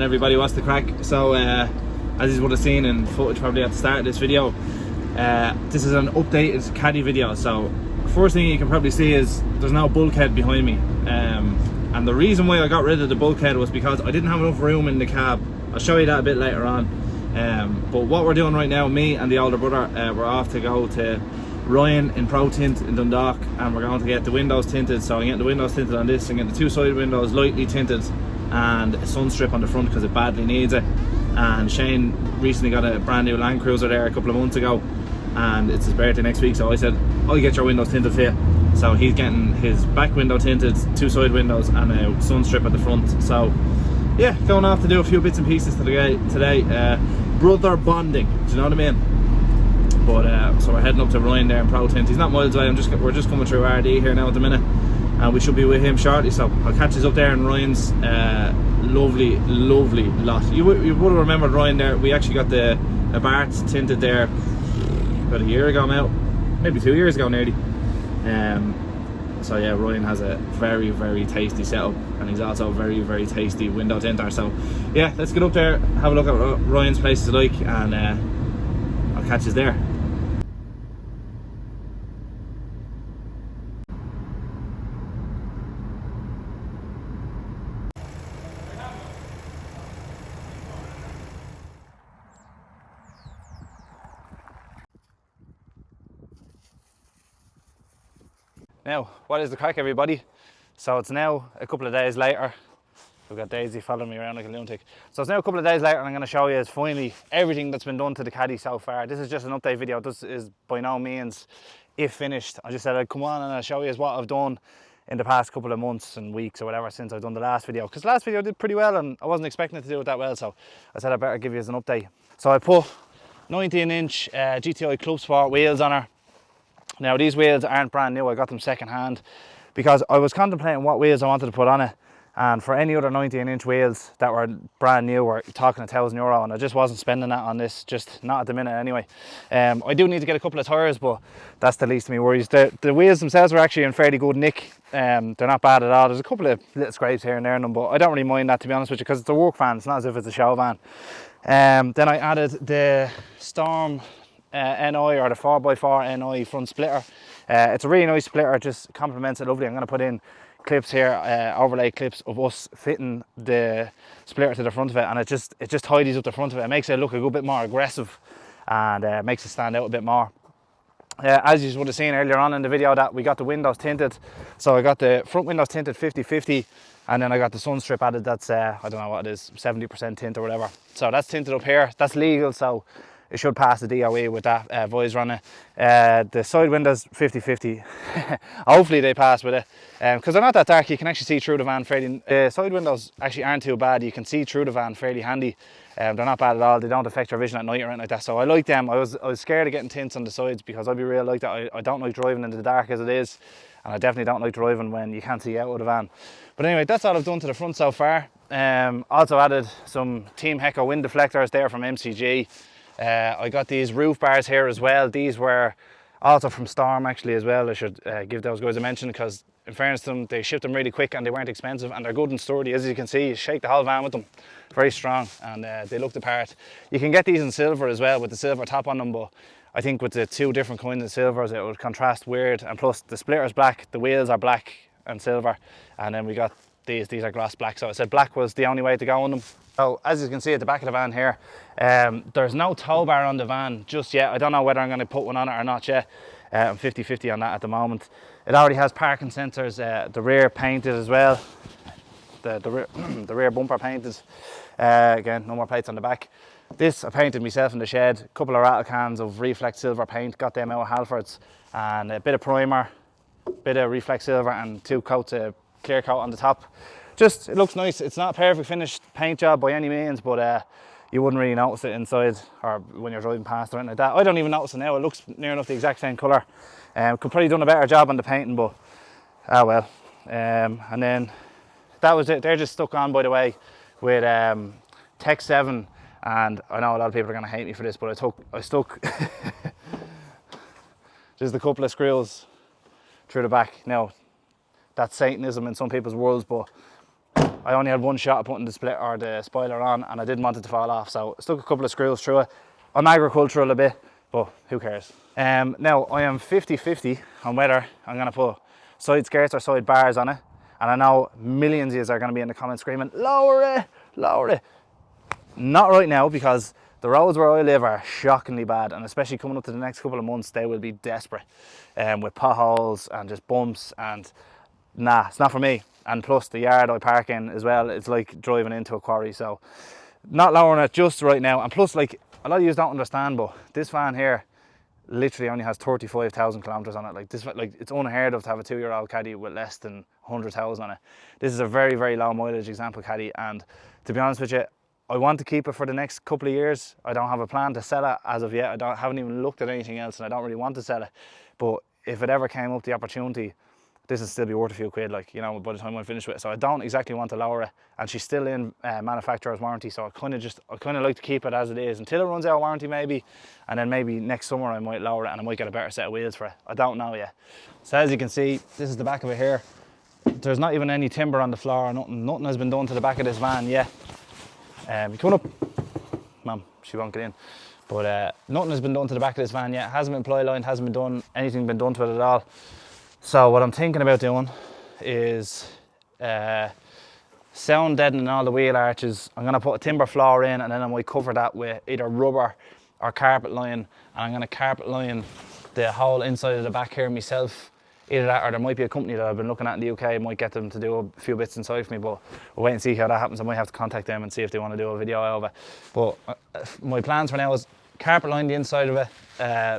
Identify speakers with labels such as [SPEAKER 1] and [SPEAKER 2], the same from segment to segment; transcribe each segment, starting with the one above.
[SPEAKER 1] morning everybody, what's the crack? So as you would have seen in footage probably at the start of this video, this is an updated Caddy video. So first thing you can probably see is there's now a bulkhead behind me, and the reason why I got rid of the bulkhead was because I didn't have enough room in the cab. I'll show you that a bit later on. But what we're doing right now, me and the older brother, we're off to go to Ryan in Pro Tint in Dundalk, and we're going to get the windows tinted. So I'm getting the windows tinted on this and getting the two side windows lightly tinted and a sun strip on the front because it badly needs it. And Shane recently got a brand new Land Cruiser there a couple of months ago, and it's his birthday next week, so I said I'll get your windows tinted for you. So he's getting his back window tinted, two side windows and a sun strip at the front. So yeah, going off to do a few bits and pieces today. Brother bonding, do you know what I mean? But so we're heading up to Ryan there in Pro Tint. He's not miles away. We're just coming through RD here now at the minute, and we should be with him shortly. So I'll catch us up there in Ryan's lovely lot. You would have remembered Ryan there. We actually got the Abarth tinted there about a year ago now, maybe 2 years ago nearly. So yeah, Ryan has a very tasty setup, and he's also a very tasty window tinter. So yeah, let's get up there, have a look at what Ryan's place is like, and I'll catch us there. Now, what is the crack everybody? So it's now a couple of days later. We've got Daisy following me around like a lunatic. So it's now a couple of days later, and I'm going to show you finally everything that's been done to the Caddy so far. This is just an update video. This is by no means if finished. I just said I'd come on and I'll show you what I've done in the past couple of months and weeks or whatever since I've done the last video. Because the last video did pretty well and I wasn't expecting it to do it that well, so I said I better give you an update. So I put 19-inch GTI Club Sport wheels on her. Now these wheels aren't brand new, I got them second hand because I was contemplating what wheels I wanted to put on it, and for any other 19-inch wheels that were brand new we're talking €1,000, and I just wasn't spending that on this, just not at the minute anyway. I do need to get a couple of tyres, but that's the least of my worries. The wheels themselves are actually in fairly good nick. They're not bad at all. There's a couple of little scrapes here and there in them, but I don't really mind that, to be honest with you, because it's a work van, it's not as if it's a show van. Then I added the Storm NI, or the 4x4 NI front splitter. It's a really nice splitter, just complements it lovely. I'm going to put in clips here, overlay clips of us fitting the splitter to the front of it, and it just tidies up the front of it. It makes it look a good bit more aggressive, and makes it stand out a bit more. As you would have seen earlier on in the video, that we got the windows tinted. So I got the front windows tinted 50/50, and then I got the sun strip added. That's I don't know what it is, 70% tint or whatever. So that's tinted up here. That's legal, so it should pass the DOE with that visor on it. The side windows 50/50. Hopefully they pass with it, because they're not that dark. You can actually see through the van fairly. The side windows actually aren't too bad. You can see through the van fairly handy. They're not bad at all. They don't affect your vision at night or anything like that. So I like them. I was scared of getting tints on the sides because I'd be real like that. I don't like driving in the dark as it is, and I definitely don't like driving when you can't see out of the van. But anyway, that's all I've done to the front so far. Also added some Team Heco wind deflectors there from MCG. I got these roof bars here as well. These were also from Storm actually as well. I should give those guys a mention, because in fairness to them, they shipped them really quick and they weren't expensive, and they're good and sturdy. As you can see, you shake the whole van with them, very strong, and they look the part. You can get these in silver as well with the silver top on them, but I think with the two different kinds of silvers it would contrast weird, and plus the splitter's black, the wheels are black and silver, and then we got these are gloss black, so I said black was the only way to go on them. So as you can see at the back of the van here, there's no tow bar on the van just yet. I don't know whether I'm going to put one on it or not yet. I'm 50/50 on that at the moment. It already has parking sensors, the rear painted as well, the rear bumper painted. Again, no more plates on the back. This I painted myself in the shed. A couple of rattle cans of Reflex silver paint, got them out of Halfords, and a bit of primer, bit of Reflex silver, and 2 coats of clear coat on the top. Just, it looks nice. It's not a perfect finished paint job by any means, but you wouldn't really notice it inside or when you're driving past or anything like that. I don't even notice it now. It looks near enough the exact same colour. Could probably done a better job on the painting, but ah well. And then that was it. They're just stuck on, by the way, with Tech 7, and I know a lot of people are going to hate me for this, but I stuck just a couple of screws through the back. Now that's Satanism in some people's worlds, but I only had one shot at putting the split or the spoiler on, and I didn't want it to fall off, so I stuck a couple of screws through it. I'm agricultural a bit, but who cares? Now I am 50-50 on whether I'm going to put side skirts or side bars on it, and I know millions of you are going to be in the comments screaming, lower it, lower it. Not right now, because the roads where I live are shockingly bad, and especially coming up to the next couple of months, they will be desperate with potholes and just bumps, and nah, it's not for me. And plus the yard I park in as well, it's like driving into a quarry, so not lowering it just right now. And plus, like, a lot of you don't understand, but this van here literally only has 35,000 kilometers on it. Like this, like, it's unheard of to have a 2-year-old Caddy with less than 100,000 on it. This is a very, very low mileage example Caddy, and to be honest with you, I want to keep it for the next couple of years. I don't have a plan to sell it as of yet. Haven't even looked at anything else, and I don't really want to sell it. But if it ever came up the opportunity, this will still be worth a few quid, like, you know, by the time I finish with it. So I don't exactly want to lower it, and she's still in manufacturer's warranty, so I kind of like to keep it as it is until it runs out of warranty maybe, and then maybe next summer I might lower it and I might get a better set of wheels for it. I don't know yet. So as you can see, this is the back of it here. There's not even any timber on the floor or nothing has been done to the back of this van yet. You come up, mum, she won't get in, but nothing has been done to the back of this van yet. Hasn't been ply lined, hasn't been done anything been done to it at all. So what I'm thinking about doing is sound deadening all the wheel arches. I'm going to put a timber floor in, and then I might cover that with either rubber or carpet line, and I'm going to carpet line the whole inside of the back here myself. Either that, or there might be a company that I've been looking at in the UK, I might get them to do a few bits inside for me, but we'll wait and see how that happens. I might have to contact them and see if they want to do a video of it. But my plans for now is carpet line the inside of it,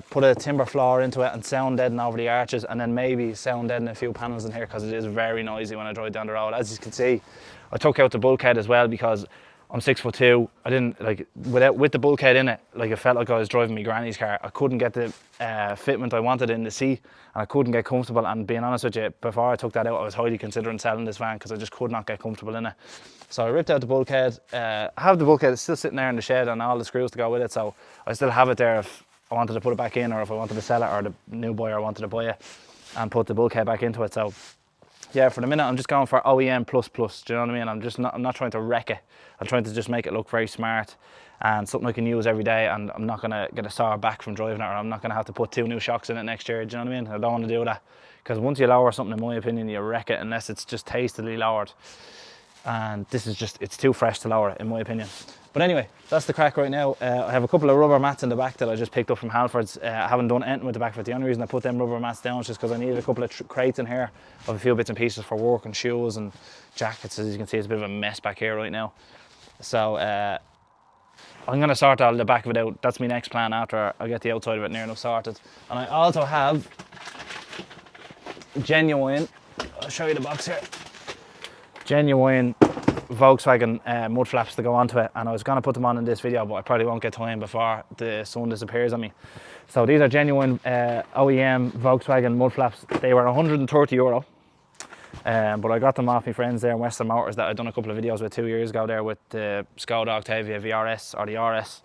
[SPEAKER 1] put a timber floor into it, and sound deaden over the arches, and then maybe sound deaden a few panels in here, because it is very noisy when I drive down the road. As you can see, I took out the bulkhead as well because I'm 6'2". I didn't, like, with the bulkhead in it, like, it felt like I was driving my granny's car. I couldn't get the fitment I wanted in the seat, and I couldn't get comfortable. And being honest with you, before I took that out, I was highly considering selling this van because I just could not get comfortable in it. So I ripped out the bulkhead. I have the bulkhead, it's still sitting there in the shed, and all the screws to go with it. So I still have it there if I wanted to put it back in, or if I wanted to sell it, or the new buyer wanted to buy it and put the bulkhead back into it. So yeah, for the minute I'm just going for OEM plus. Do you know what I mean? I'm not trying to wreck it. I'm trying to just make it look very smart and something I can use every day, and I'm not gonna get a sore back from driving it, or I'm not gonna have to put 2 new shocks in it next year. Do you know what I mean? I don't want to do that, because once you lower something, in my opinion, you wreck it unless it's just tastily lowered. And this is just, it's too fresh to lower it, in my opinion. But anyway, that's the crack right now. I have a couple of rubber mats in the back that I just picked up from Halfords. I haven't done anything with the back of it. The only reason I put them rubber mats down is just because I needed a couple of crates in here of a few bits and pieces for work and shoes and jackets. As you can see, it's a bit of a mess back here right now. So I'm going to sort all the back of it out. That's my next plan after I get the outside of it near enough sorted. And I also have genuine, I'll show you the box here, genuine Volkswagen mud flaps to go onto it, and I was going to put them on in this video, but I probably won't get time before the sun disappears on me. So these are genuine OEM Volkswagen mud flaps. They were €130, but I got them off my friends there in Western Motors that I'd done a couple of videos with 2 years ago there with the Skoda Octavia VRS or the RS,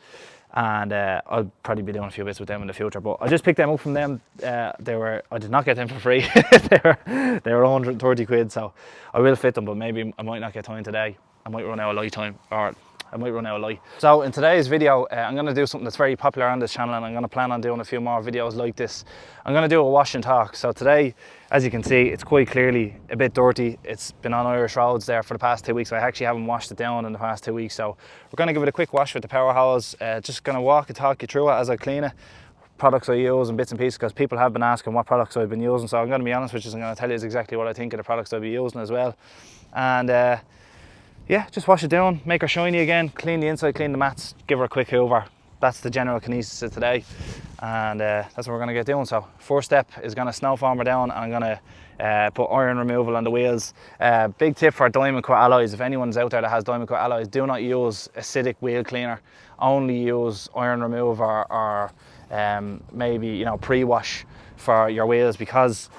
[SPEAKER 1] and I'll probably be doing a few bits with them in the future. But I just picked them up from them. I did not get them for free. they were 130 quid, so I will fit them, but maybe I might not get time today. I might run out of light time, or I might run out of light. So in today's video, I'm going to do something that's very popular on this channel, and I'm going to plan on doing a few more videos like this. I'm going to do a wash and talk. So today, as you can see, it's quite clearly a bit dirty. It's been on Irish roads there for the past 2 weeks. I actually haven't washed it down in the past 2 weeks. So we're going to give it a quick wash with the power hose. Just going to walk and talk you through it as I clean it. Products I use and bits and pieces, because people have been asking what products I've been using. So I'm going to be honest with you, I'm going to tell you exactly what I think of the products I'll be using as well. And yeah, just wash it down, make her shiny again, clean the inside, clean the mats, give her a quick hoover. That's the general kinesis of today, and that's what we're going to get doing. So first step is going to snow foam her down, and I'm going to put iron removal on the wheels. Big tip for diamond cut alloys: if anyone's out there that has diamond cut alloys, do not use acidic wheel cleaner. Only use iron remover or maybe, you know, pre-wash for your wheels, because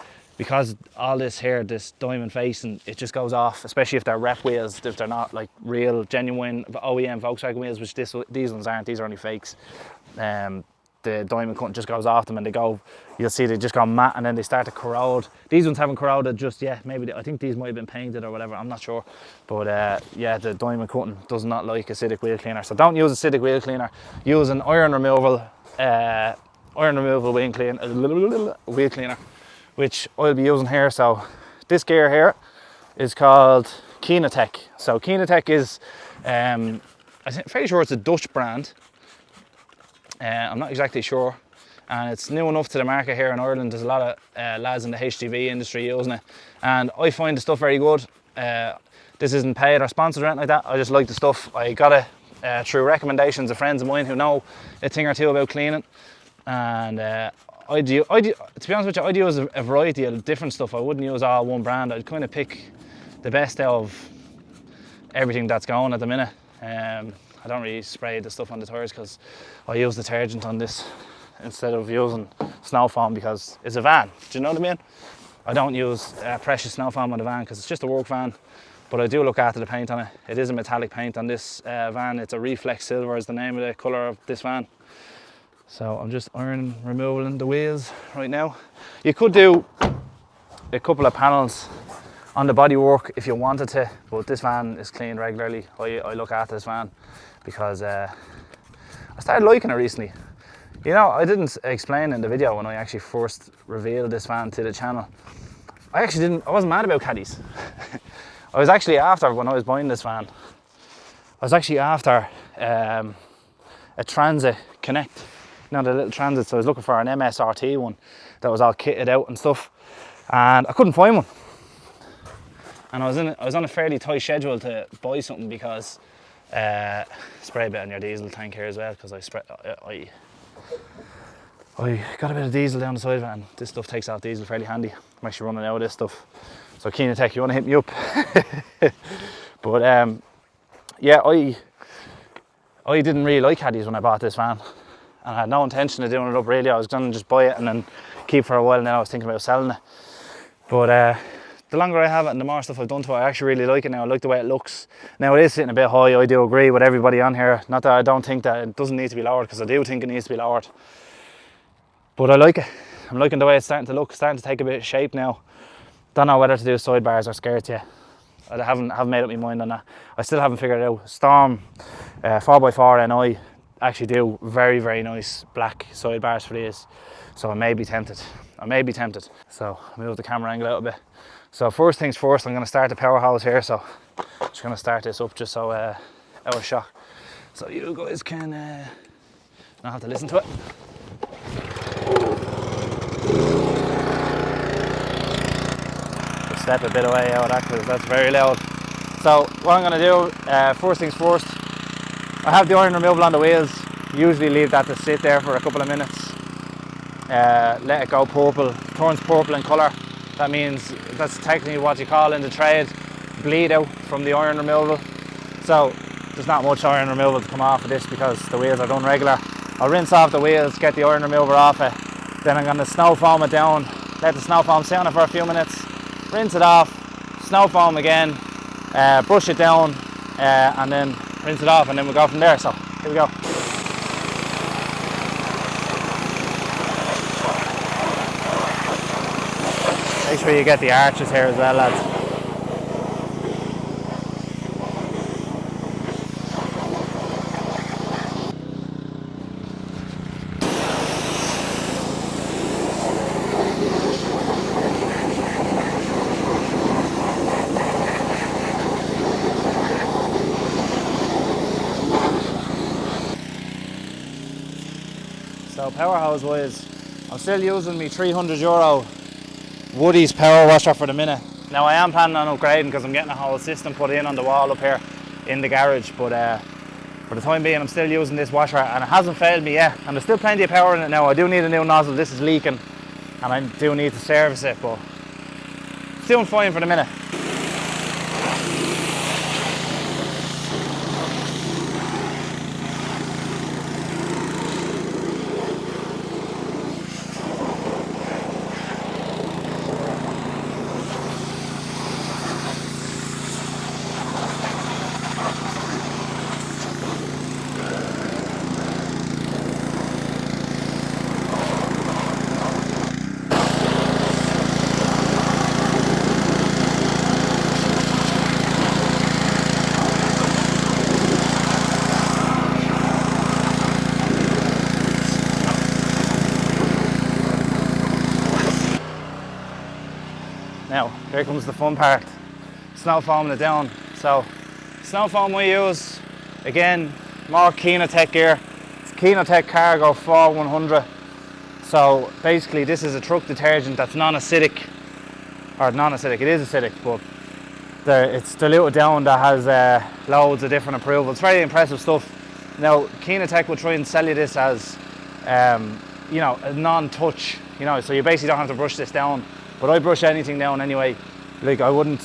[SPEAKER 1] all this here, this diamond facing, it just goes off, especially if they're rep wheels, if they're not like real genuine OEM Volkswagen wheels, which these ones aren't. These are only fakes. the diamond cutting just goes off them and you'll see they just go matte and then they start to corrode. These ones haven't corroded just yet. Maybe I think these might have been painted or whatever, I'm not sure. But yeah, the diamond cutting does not like acidic wheel cleaner. So don't use acidic wheel cleaner. Use an iron removal wheel cleaner, which I'll be using here. So this gear here is called Kinetech. So Kinetech is, I'm fairly sure it's a Dutch brand. I'm not exactly sure, and it's new enough to the market here in Ireland. There's a lot of lads in the HGV industry using it, and I find the stuff very good. This isn't paid or sponsored or anything like that. I just like the stuff. I got it through recommendations of friends of mine who know a thing or two about cleaning, and to be honest with you, I'd use a variety of different stuff. I wouldn't use all one brand. I'd kind of pick the best out of everything that's going at the minute. I don't really spray the stuff on the tyres because I use detergent on this instead of using snow foam because it's a van. Do you know what I mean? I don't use precious snow foam on the van because it's just a work van, but I do look after the paint on it. It is a metallic paint on this van. It's a reflex silver is the name of the colour of this van. So I'm just iron removing the wheels right now. You could do a couple of panels on the bodywork if you wanted to, but this van is cleaned regularly. I look after this van because I started liking it recently. You know, I didn't explain in the video when I actually first revealed this van to the channel. I wasn't mad about caddies. I was actually after, when I was buying this van, I was actually after a Transit Connect. You know, the little Transit, so I was looking for an MSRT one that was all kitted out and stuff, and I couldn't find one. And I was on a fairly tight schedule to buy something because spray a bit on your diesel tank here as well, because I got a bit of diesel down the side of it, and this stuff takes off diesel fairly handy. I'm actually running out of this stuff. So Kinetech, you want to hit me up? But yeah, I didn't really like caddies when I bought this van, and I had no intention of doing it up really. I was going to just buy it and then keep for a while, and then I was thinking about selling it. But the longer I have it and the more stuff I've done to it, I actually really like it now. I like the way it looks. Now it is sitting a bit high, I do agree with everybody on here. Not that I don't think that it doesn't need to be lowered, because I do think it needs to be lowered. But I like it. I'm liking the way it's starting to look, starting to take a bit of shape now. Don't know whether to do sidebars or skirts yet. I haven't made up my mind on that. I still haven't figured it out. Storm 4x4 and I actually do very, very nice black sidebars for these. So I may be tempted. So I'll move the camera angle out a bit. So first things first, I'm going to start the power hose here. So I'm just going to start this up just so out of shock, so you guys can not have to listen to it. Just step a bit away out of that because that's very loud. So what I'm going to do, first things first, I have the iron removal on the wheels. Usually leave that to sit there for a couple of minutes. Let it go purple, turns purple in colour. That means that's technically what you call in the trade bleed out from the iron removal. So there's not much iron removal to come off of this because the wheels are done regular. I'll rinse off the wheels, get the iron remover off it. Then I'm going to snow foam it down, let the snow foam sit on it for a few minutes, rinse it off, snow foam again, brush it down, and then rinse it off, and then we'll go from there. So here we go. Make sure you get the arches here as well, lads. So power hose wise, I'm still using my €300 Woody's power washer for the minute. Now I am planning on upgrading because I'm getting a whole system put in on the wall up here in the garage, but for the time being I'm still using this washer and it hasn't failed me yet, and there's still plenty of power in it now. I do need a new nozzle, this is leaking and I do need to service it, but it's doing fine for the minute. Now, here comes the fun part. Snow foaming it down. So, snow foam we use, again, more Kenatech gear. It's Kenatech Cargo 4100. So basically this is a truck detergent that's non-acidic, or non-acidic, it is acidic, but it's diluted down, that has loads of different approvals. It's very impressive stuff. Now, Kenatech will try and sell you this as, you know, a non-touch, you know, so you basically don't have to brush this down. But I brush anything down anyway. Like I wouldn't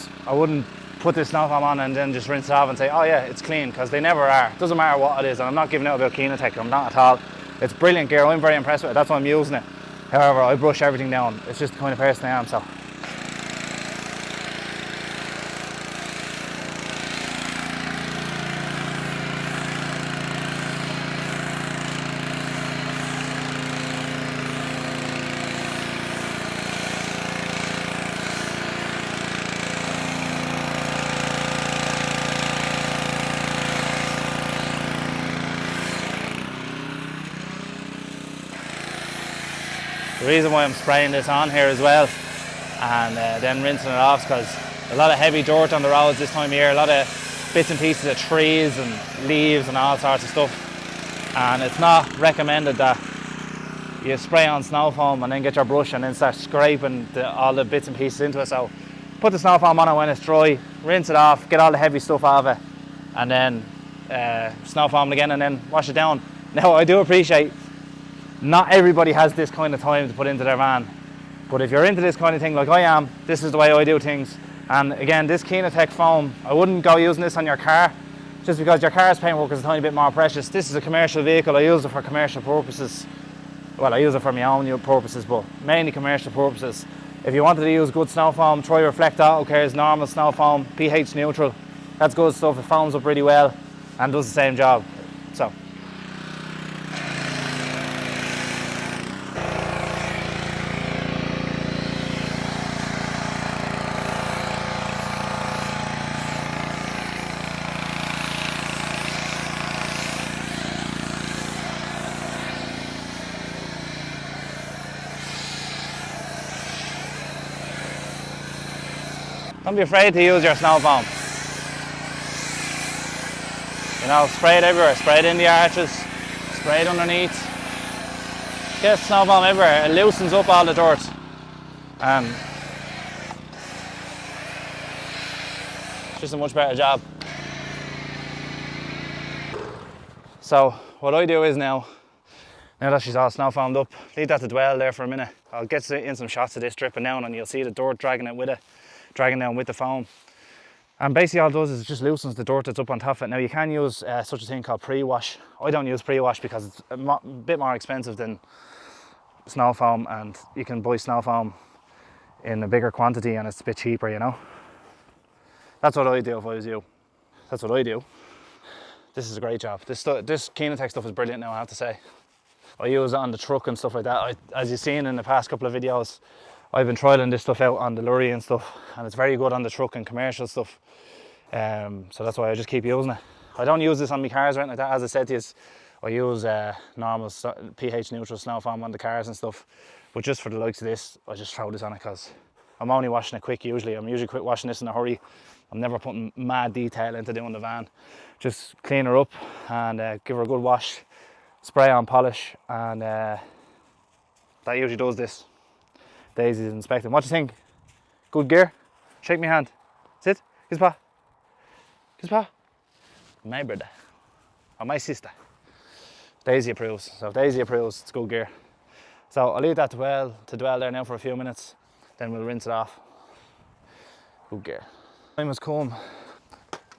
[SPEAKER 1] put this snow foam on and then just rinse it off and say, oh yeah, it's clean, because they never are. It doesn't matter what it is, and I'm not giving out about Kenatech, I'm not at all. It's brilliant gear, I'm very impressed with it, that's why I'm using it. However, I brush everything down. It's just the kind of person I am, so. The reason why I'm spraying this on here as well and then rinsing it off is because a lot of heavy dirt on the roads this time of year, a lot of bits and pieces of trees and leaves and all sorts of stuff, and it's not recommended that you spray on snow foam and then get your brush and then start scraping all the bits and pieces into it. So put the snow foam on it when it's dry, rinse it off, get all the heavy stuff out of it, and then snow foam it again and then wash it down. Now, I do appreciate not everybody has this kind of time to put into their van, but if you're into this kind of thing like I am, this is the way I do things. And again, this Kenatech foam, I wouldn't go using this on your car, just because your car's paintwork is a tiny bit more precious. This is a commercial vehicle, I use it for commercial purposes. Well, I use it for my own purposes, but mainly commercial purposes. If you wanted to use good snow foam, try Reflect Auto Care's normal snow foam, pH neutral. That's good stuff, it foams up really well and does the same job. So. Don't be afraid to use your snow foam. You know, spray it everywhere. Spray it in the arches, spray it underneath. Get snow foam everywhere. It loosens up all the dirt. And it's just a much better job. So what I do is now that she's all snow foamed up, leave that to dwell there for a minute. I'll get in some shots of this dripping down and you'll see the dirt dragging it with it. Dragging down with the foam, and basically all it does is it just loosens the dirt that's up on top of it. Now you can use such a thing called pre-wash. I don't use pre-wash because it's a bit more expensive than snow foam, and you can buy snow foam in a bigger quantity and it's a bit cheaper, you know. That's what I do if I was you. That's what I do. This is a great job. This Kenatech stuff is brilliant now, I have to say. I use it on the truck and stuff like that. As you've seen in the past couple of videos, I've been trialling this stuff out on the lorry and stuff, and it's very good on the truck and commercial stuff. So that's why I just keep using it. I don't use this on my cars or anything like that. As I said to you, I use normal pH neutral snow foam on the cars and stuff. But just for the likes of this, I just throw this on it because I'm only washing it quick usually. I'm usually quick washing this in a hurry. I'm never putting mad detail into doing the van. Just clean her up and give her a good wash, spray on polish, and that usually does this. Daisy's inspecting. What do you think? Good gear? Shake my hand. Sit. Kiss pa. Kiss pa. My brother. Or my sister. Daisy approves. So if Daisy approves, it's good gear. So I'll leave that to dwell there now for a few minutes. Then we'll rinse it off. Good gear. Time has come.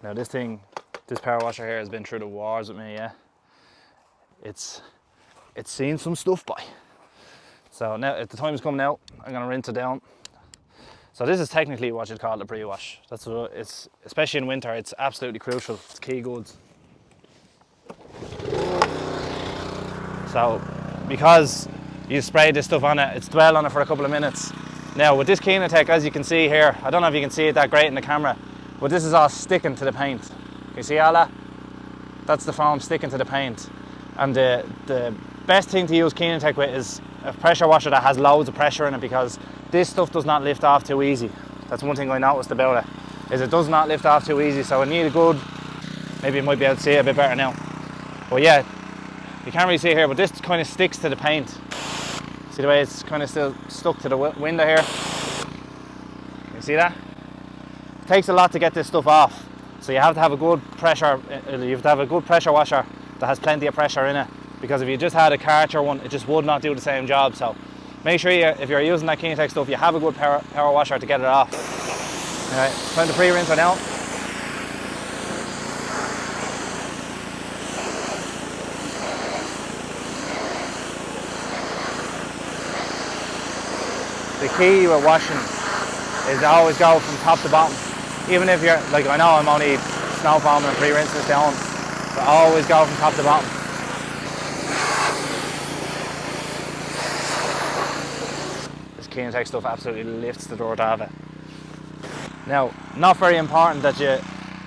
[SPEAKER 1] Now this power washer here has been through the wars with me, yeah. It's seen some stuff by. So now, if the time is coming out, I'm going to rinse it down. So this is technically what you'd call a pre-wash. That's what it's, especially in winter, it's absolutely crucial. It's key goods. So because you spray this stuff on it, it's dwell on it for a couple of minutes. Now with this Kenatech, as you can see here, I don't know if you can see it that great in the camera, but this is all sticking to the paint. You see all that? That's the foam sticking to the paint. And the best thing to use Kenatech with is a pressure washer that has loads of pressure in it, because this stuff does not lift off too easy. That's one thing I noticed about it, is it does not lift off too easy, so I need a good, maybe you might be able to see it a bit better now. But yeah, you can't really see it here, but this kind of sticks to the paint. See the way it's kind of still stuck to the window here? You see that? It takes a lot to get this stuff off. So you have to have a good pressure, you have to have a good pressure washer that has plenty of pressure in it. Because if you just had a Karcher one, it just would not do the same job. So make sure if you're using that Kinetech stuff, you have a good power washer to get it off. Alright, time to pre-rinse it now. The key with washing is to always go from top to bottom. Even if you're, like I know I'm only snow foaming and pre-rinsing this down, but always go from top to bottom. This Kinetech stuff absolutely lifts the dirt out of it. Now, not very important that you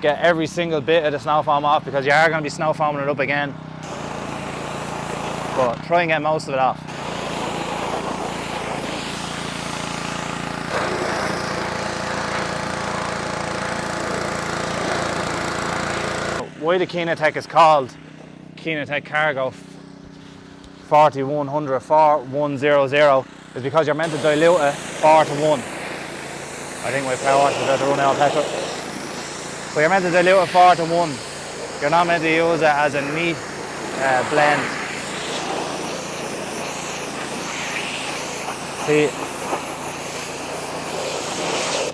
[SPEAKER 1] get every single bit of the snow foam off, because you are going to be snow foaming it up again. But try and get most of it off. Why the Kinetech is called Kinetech Cargo 4100 4100 is because you're meant to dilute it 4 to 1. I think my power wash is about to run out of petrol. So you're meant to dilute it 4 to 1. You're not meant to use it as a neat blend. See,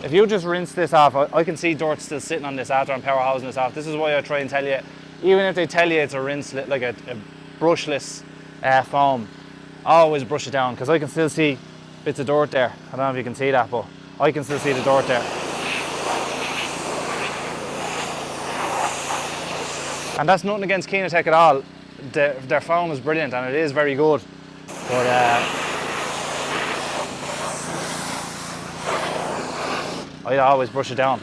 [SPEAKER 1] if you just rinse this off, I can see dirt still sitting on this after I'm power hosing this off. This is why I try and tell you, even if they tell you it's a rinse, like a brushless foam, always brush it down, because I can still see bits of dirt there. I don't know if you can see that, but I can still see the dirt there. And that's nothing against Kinetech at all. Their foam is brilliant and it is very good. But I always brush it down.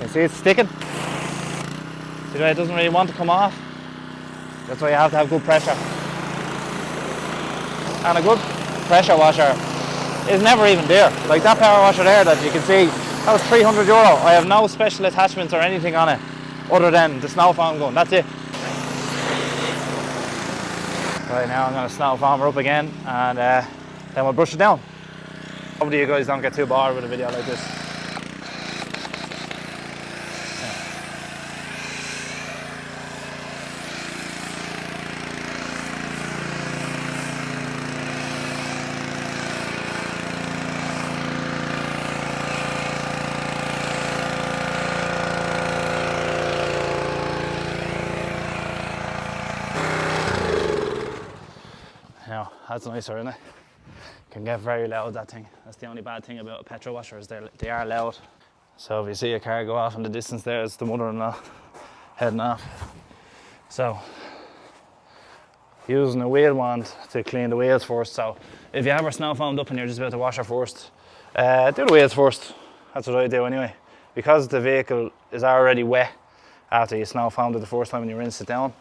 [SPEAKER 1] You see it's sticking? See the way it doesn't really want to come off? That's why you have to have good pressure. And a good pressure washer is never even there. Like that power washer there that you can see, that was €300. I have no special attachments or anything on it other than the snow foam gun. That's it. Right, now I'm going to snow foam her up again, and then we'll brush it down. Hopefully you guys don't get too bored with a video like this. Now, that's nicer, isn't it? Can get very loud, that thing. That's the only bad thing about a petrol washer, is they are loud. So if you see a car go off in the distance there, it's the mother-in-law heading off. So, using a wheel wand to clean the wheels first. So if you have her snow foamed up and you're just about to wash her first, do the wheels first. That's what I do anyway. Because the vehicle is already wet after you snow foamed it the first time and you rinse it down.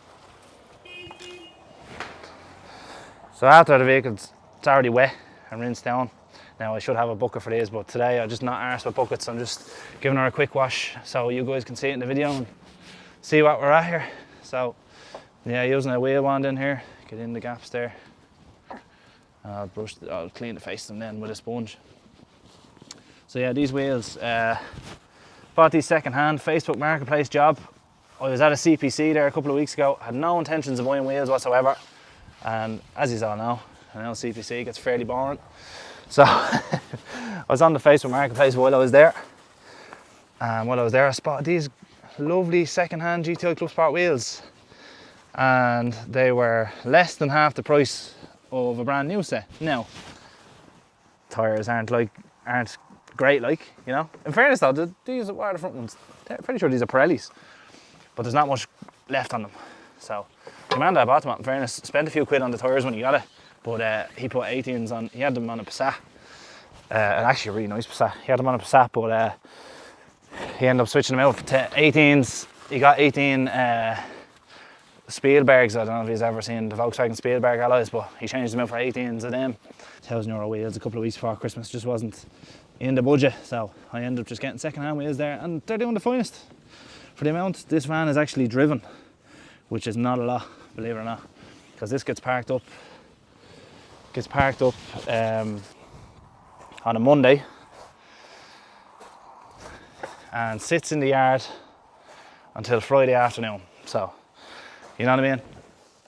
[SPEAKER 1] So after the vehicle's already wet and rinsed down, now I should have a bucket for these, but today I'm just not arsed with buckets. I'm just giving her a quick wash so you guys can see it in the video and see what we're at here. So yeah, using a wheel wand in here, get in the gaps there. I'll clean the face of them then with a sponge. So yeah, these wheels, bought these second hand, Facebook Marketplace job. I was at a CPC there a couple of weeks ago, had no intentions of buying wheels whatsoever. And as you all know, I know CPC gets fairly boring. So I was on the Facebook Marketplace while I was there. And while I was there, I spotted these lovely second-hand GTI Club Sport wheels. And they were less than half the price of a brand new set. Now, tyres aren't great, like, you know. In fairness though, these are the front ones. I'm pretty sure these are Pirellis. But there's not much left on them. So the man that I bought them at, in fairness, spent a few quid on the tyres when he got it, but he put 18s on. He had them on a Passat, and actually a really nice Passat. He had them on a Passat, but he ended up switching them out to 18s he got 18 Spielbergs. I don't know if he's ever seen the Volkswagen Spielberg alloys, but he changed them out for 18s of them. €1,000 wheels a couple of weeks before Christmas, just wasn't in the budget, so I ended up just getting second-hand wheels there, and they're doing the finest for the amount this van is actually driven, which is not a lot, believe it or not, because this gets parked up on a Monday and sits in the yard until Friday afternoon. So, you know what I mean?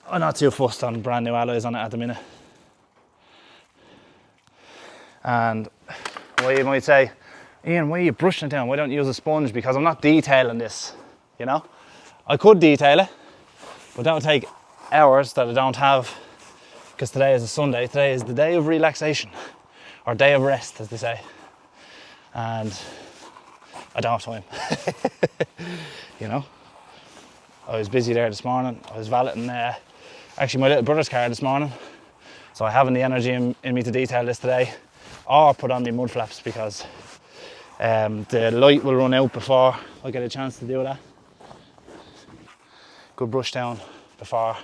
[SPEAKER 1] I'm not too fussed on brand new alloys on it at the minute. And why you might say, Ian, why are you brushing it down? Why don't you use a sponge? Because I'm not detailing this, you know? I could detail it, but that would take hours that I don't have, because today is a Sunday. Today is the day of relaxation, or day of rest, as they say. And I don't have time, you know? I was busy there this morning. I was valeting actually my little brother's car this morning, so I haven't the energy in me to detail this today, or put on my mud flaps, because the light will run out before I get a chance to do that. Good brush down before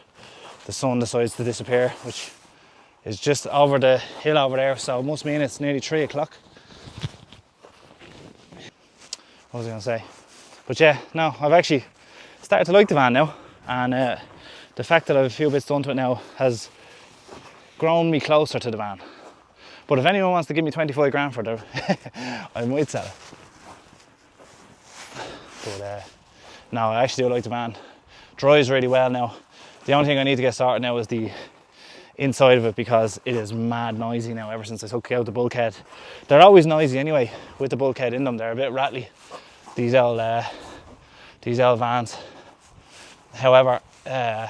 [SPEAKER 1] the sun decides to disappear, which is just over the hill over there, so it must mean it's nearly 3 o'clock. What was I going to say? But yeah, no, I've actually started to like the van now, and the fact that I've a few bits done to it now has grown me closer to the van. But if anyone wants to give me 25 grand for it, I might sell it. But no, I actually do like the van. Drives really well now. The only thing I need to get started now is the inside of it, because it is mad noisy now ever since I took out the bulkhead. They're always noisy anyway with the bulkhead in them. They're a bit rattly, these old vans. However, it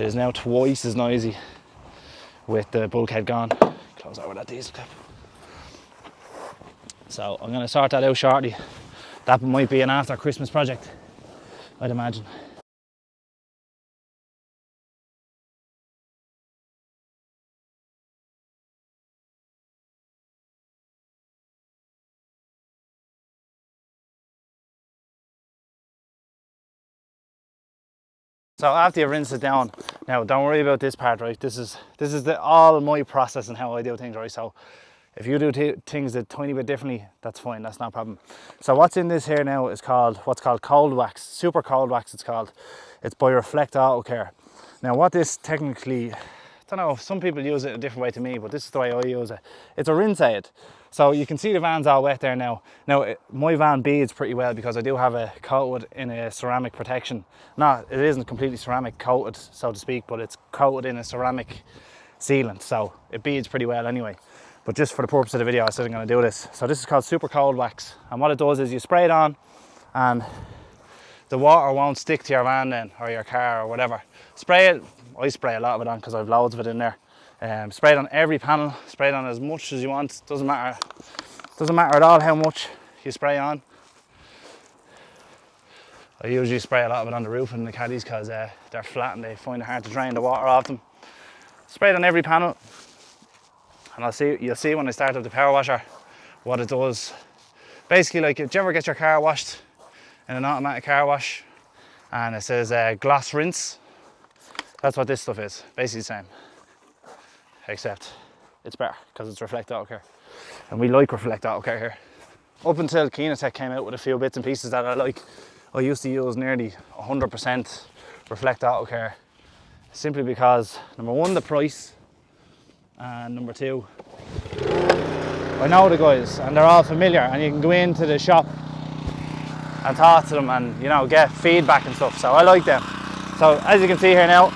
[SPEAKER 1] is now twice as noisy with the bulkhead gone. Close over that diesel cap. So I'm going to sort that out shortly. That might be an after Christmas project, I'd imagine. So after you rinse it down, now don't worry about this part, right? This is all my process and how I do things, right? So if you do things a tiny bit differently, that's fine, that's no problem. So what's in this here now is what's called cold wax, super cold wax it's called. It's by Reflect Auto Care. Now what this technically, I don't know, some people use it a different way to me, but this is the way I use it. It's a rinse aid. So you can see the van's all wet there now. Now my van beads pretty well because I do have it coated in a ceramic protection. No, it isn't completely ceramic coated, so to speak, but it's coated in a ceramic sealant, so it beads pretty well anyway. But just for the purpose of the video, I said I'm going to do this. So this is called super cold wax, and what it does is you spray it on, and the water won't stick to your van then, or your car or whatever. Spray it. I spray a lot of it on because I've loads of it in there. Spray it on every panel, spray it on as much as you want. Doesn't matter at all how much you spray on. I usually spray a lot of it on the roof and the caddies because they're flat and they find it hard to drain the water off them. Spray it on every panel, and you'll see when I start up the power washer what it does. Basically, like, did you ever get your car washed in an automatic car wash and it says gloss rinse? That's what this stuff is, basically the same, except it's better because it's Reflect Auto Care, and we like Reflect Auto Care here. Up until Keenatech came out with a few bits and pieces that I like, I used to use nearly 100% Reflect Auto Care, simply because, number one, the price, and number two, I know the guys and they're all familiar, and you can go into the shop and talk to them and, you know, get feedback and stuff, so I like them. So as you can see here now,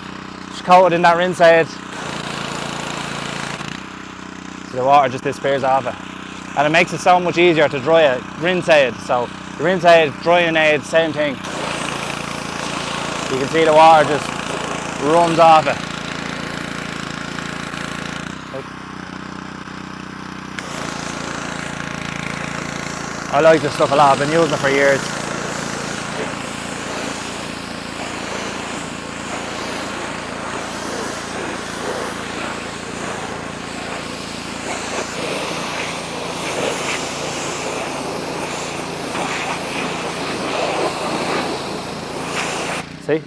[SPEAKER 1] it's coated in that rinse aid, so the water just disappears off it, and it makes it so much easier to dry it. Rinse aid, so the rinse aid, drying aid, same thing. You can see the water just runs off it. I like this stuff a lot, I've been using it for years. See?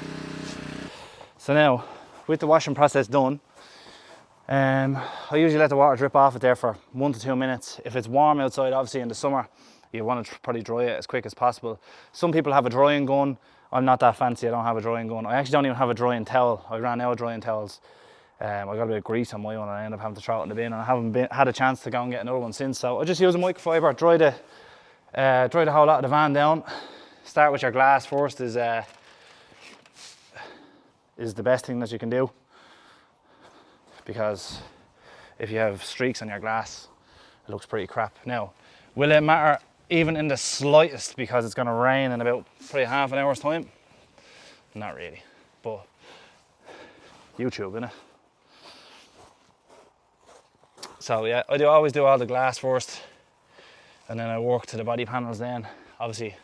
[SPEAKER 1] So now, with the washing process done, I usually let the water drip off it there for 1 to 2 minutes. If it's warm outside, obviously in the summer, you want to probably dry it as quick as possible. Some people have a drying gun. I'm not that fancy, I don't have a drying gun. I actually don't even have a drying towel. I ran out of drying towels. I got a bit of grease on my one and I ended up having to throw it in the bin, and I haven't had a chance to go and get another one since. So I just use a microfiber, dry the whole lot of the van down. Start with your glass first is the best thing that you can do, because if you have streaks on your glass, it looks pretty crap. Now, will it matter even in the slightest because it's going to rain in about probably half an hour's time? Not really, but YouTube, innit? So yeah, I always do all the glass first, and then I work to the body panels then. Obviously,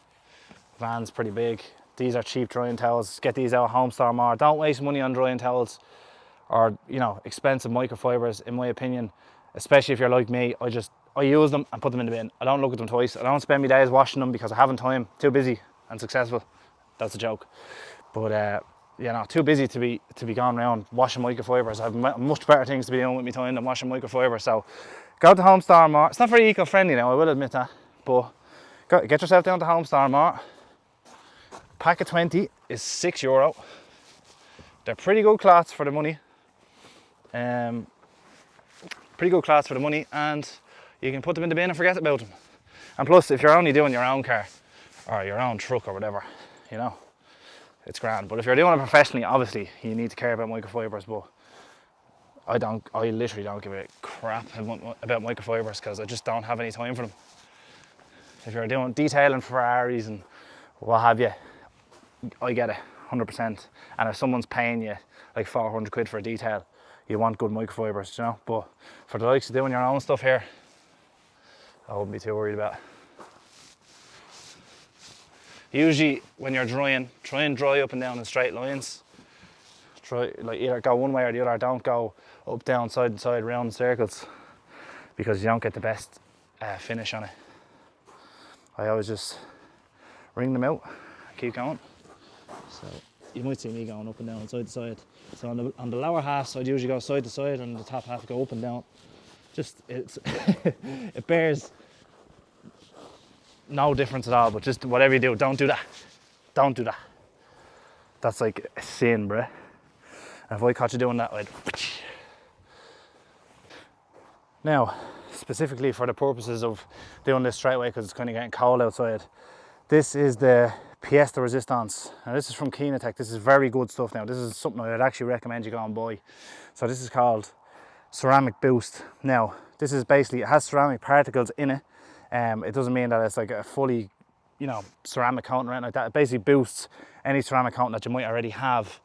[SPEAKER 1] van's pretty big. These are cheap drying towels. Get these out of Homestar more. Don't waste money on drying towels or, you know, expensive microfibers, in my opinion. Especially if you're like me, I use them and put them in the bin. I don't look at them twice. I don't spend my days washing them because I haven't time. Too busy and successful. That's a joke. But you know, too busy to be going around washing microfibers. I have much better things to be doing with my time than washing microfibers. So go to Homestar more. It's not very eco-friendly now, I will admit that. But get yourself down to Homestar more. Pack of 20 is €6. They're pretty good cloths for the money. Pretty good cloths for the money, and you can put them in the bin and forget about them. And plus, if you're only doing your own car or your own truck or whatever, you know, it's grand. But if you're doing it professionally, obviously you need to care about microfibers. But I literally don't give a crap about microfibers because I just don't have any time for them. If you're doing detailing Ferraris and what have you, I get it 100%. And if someone's paying you like 400 quid for a detail, you want good microfibers, you know. But for the likes of doing your own stuff here, I wouldn't be too worried about it. Usually when you're drying, try and dry up and down in straight lines. Try, like, either go one way or the other. Don't go up, down, side and side, round in circles, because you don't get the best finish on it. I always just wring them out and keep going. So you might see me going up and down, side to side. So on the lower half, so I'd usually go side to side, and the top half go up and down. Just it bears no difference at all. But just whatever you do, don't do that. Don't do that. That's like a sin, bruh. And if I caught you doing that, I'd. Now, specifically for the purposes of doing this straight away, because it's kind of getting cold outside, this is the pièce de résistance. Now this is from Kinetech. This is very good stuff. Now this is something I'd actually recommend you go and buy. So this is called Ceramic Boost. Now this is basically, it has ceramic particles in it. It doesn't mean that it's like a fully, you know, ceramic coating or anything like that. It basically boosts any ceramic coating that you might already have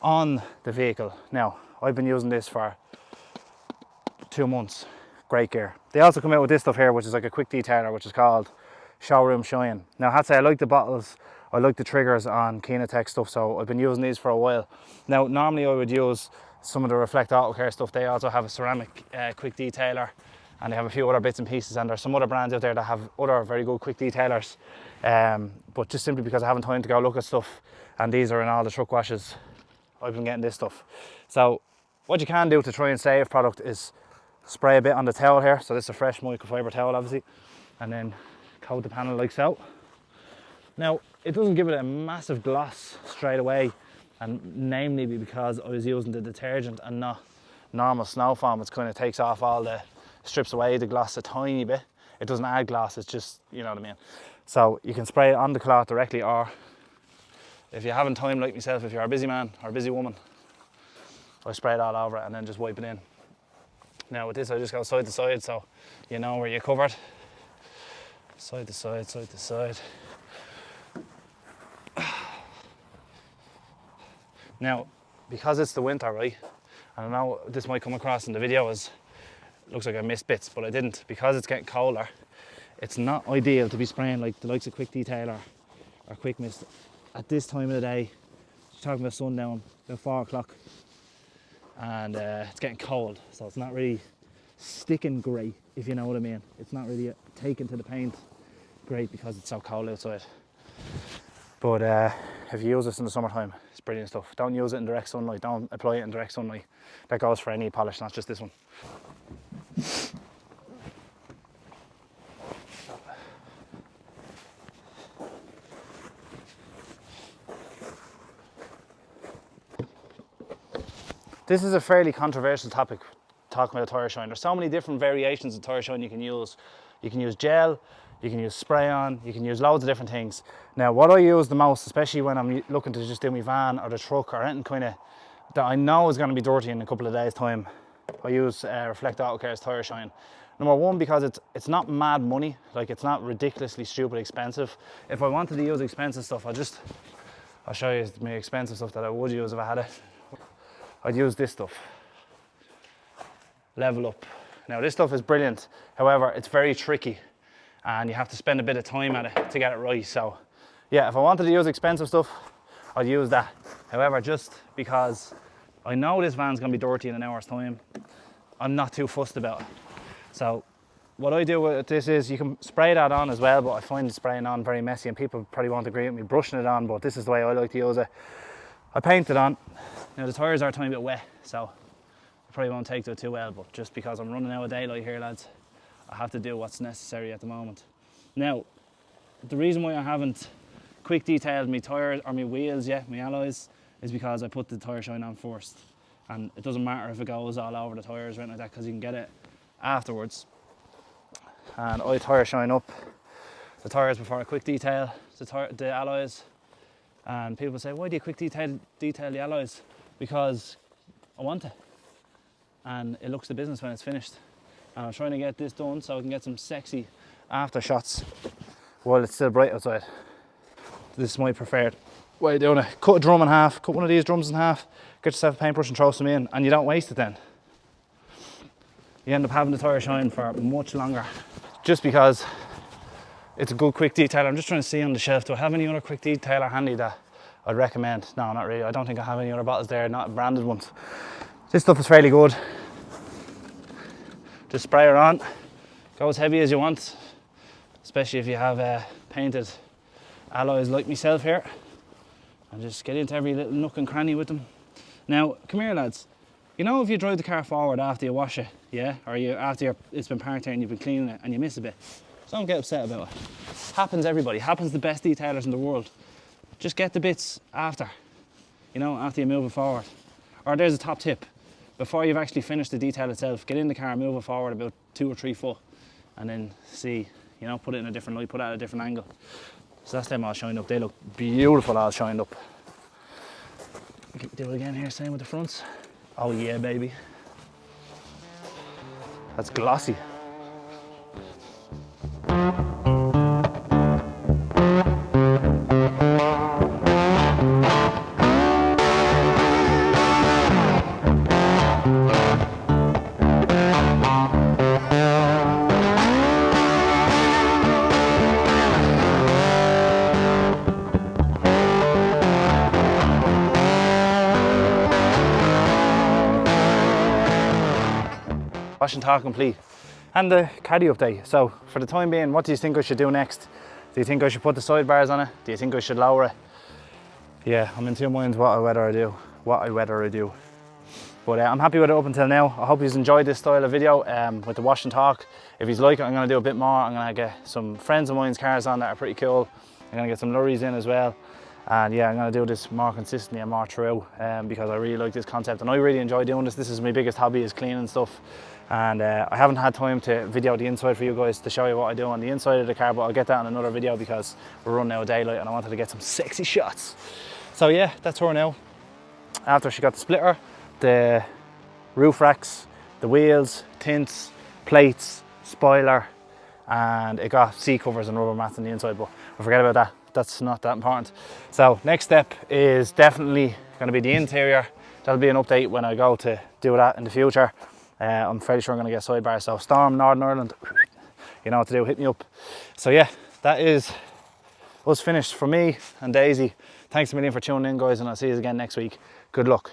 [SPEAKER 1] on the vehicle. Now I've been using this for 2 months. Great gear. They also come out with this stuff here, which is like a quick detailer, which is called Showroom Shine. Now I have to say, I like the bottles, I like the triggers on Kinetech stuff, so I've been using these for a while. Now normally I would use some of the Reflect Auto Care stuff. They also have a ceramic quick detailer, and they have a few other bits and pieces, and there's some other brands out there that have other very good quick detailers. But just simply because I haven't time to go look at stuff, and these are in all the truck washes, I've been getting this stuff. So what you can do to try and save product is spray a bit on the towel here. So this is a fresh microfiber towel, obviously, and then coat the panel like so. Now it doesn't give it a massive gloss straight away, and namely because I was using the detergent and not normal snow foam. It kind of takes off all the, strips away the gloss a tiny bit. It doesn't add gloss, it's just, you know what I mean. So you can spray it on the cloth directly, or if you haven't time like myself, if you're a busy man or a busy woman, I spray it all over it and then just wipe it in. Now with this I just go side to side, so you know where you're covered. Side to side, side to side. Now, because it's the winter, right? And I know this might come across in the video as, looks like I missed bits, but I didn't. Because it's getting colder, it's not ideal to be spraying like the likes of Quick Detailer or Quick Mist at this time of the day. You're talking about sundown, about 4 o'clock. And it's getting cold, so it's not really sticking great, if you know what I mean. It's not really taken to the paint great because it's so cold outside. But if you use this in the summertime, it's brilliant stuff. Don't use it in direct sunlight, don't apply it in direct sunlight. That goes for any polish, not just this one. This is a fairly controversial topic, talking about tire shine. There's so many different variations of tire shine you can use. You can use gel, you can use spray on, you can use loads of different things. Now what I use the most, especially when I'm looking to just do my van or the truck or anything kind of that I know is going to be dirty in a couple of days time, I use Reflect Auto Care's tire shine. Number one, because it's not mad money, like it's not ridiculously stupid expensive. If I wanted to use expensive stuff, I'll show you my expensive stuff that I would use if I had it. I'd use this stuff, Level Up. Now this stuff is brilliant, however it's very tricky and you have to spend a bit of time at it to get it right. So yeah, if I wanted to use expensive stuff, I'd use that. However, just because I know this van's gonna be dirty in an hour's time, I'm not too fussed about it. So what I do with this is, you can spray that on as well, but I find spraying on very messy and people probably won't agree with me brushing it on, but this is the way I like to use it. I paint it on. Now the tyres are a tiny bit wet, so I probably won't take to it too well, but just because I'm running out of daylight here, lads, I have to do what's necessary at the moment. Now, the reason why I haven't quick detailed my tyres or my wheels yet, my alloys, is because I put the tyre shine on first. And it doesn't matter if it goes all over the tyres or anything like that, because you can get it afterwards. And I tyre shine up the tyres before I quick detail the alloys. And people say, why do you quick detail the alloys? Because I want to. And it looks the business when it's finished. And I'm trying to get this done so I can get some sexy after shots while it's still bright outside. This is my preferred way of doing it. Cut a drum in half, cut one of these drums in half, get yourself a paintbrush and throw some in, and you don't waste it then. You end up having the tyre shine for much longer. Just because it's a good quick detailer. I'm just trying to see on the shelf, do I have any other quick detailer handy that I'd recommend? No, not really. I don't think I have any other bottles there, not branded ones. This stuff is fairly good. Just spray it on. Go as heavy as you want, especially if you have painted alloys like myself here. And just get into every little nook and cranny with them. Now, come here lads. You know if you drive the car forward after you wash it, yeah? Or it's been parked here and you've been cleaning it and you miss a bit. So don't get upset about it. Happens everybody, happens to the best detailers in the world. Just get the bits after, you know, after you move it forward. Or there's a top tip. Before you've actually finished the detail itself, get in the car, move it forward about 2 or 3 foot, and then see, you know, put it in a different light, put it at a different angle. So that's them all shined up. They look beautiful all shined up. Do it again here, same with the fronts. Oh yeah, baby. That's glossy. Wash and talk complete. And the Caddy update. So for the time being, what do you think I should do next? Do you think I should put the sidebars on it? Do you think I should lower it? Yeah, I'm in two minds whether I do. But I'm happy with it up until now. I hope you've enjoyed this style of video with the wash and talk. If you like it, I'm going to do a bit more. I'm going to get some friends of mine's cars on that are pretty cool. I'm going to get some lorries in as well. And yeah, I'm going to do this more consistently and more throughout because I really like this concept and I really enjoy doing this. This is my biggest hobby, is cleaning stuff. And I haven't had time to video the inside for you guys to show you what I do on the inside of the car, but I'll get that in another video because we're running out of daylight and I wanted to get some sexy shots. So yeah, that's her now. After she got the splitter, the roof racks, the wheels, tints, plates, spoiler, and it got seat covers and rubber mats on the inside, but I forget about that. That's not that important. So next step is definitely going to be the interior. That'll be an update when I go to do that in the future. I'm fairly sure I'm going to get sidebars. So Storm, Northern Ireland, you know what to do, hit me up. So yeah, that is us finished for me and Daisy. Thanks a million for tuning in, guys, and I'll see you again next week. Good luck.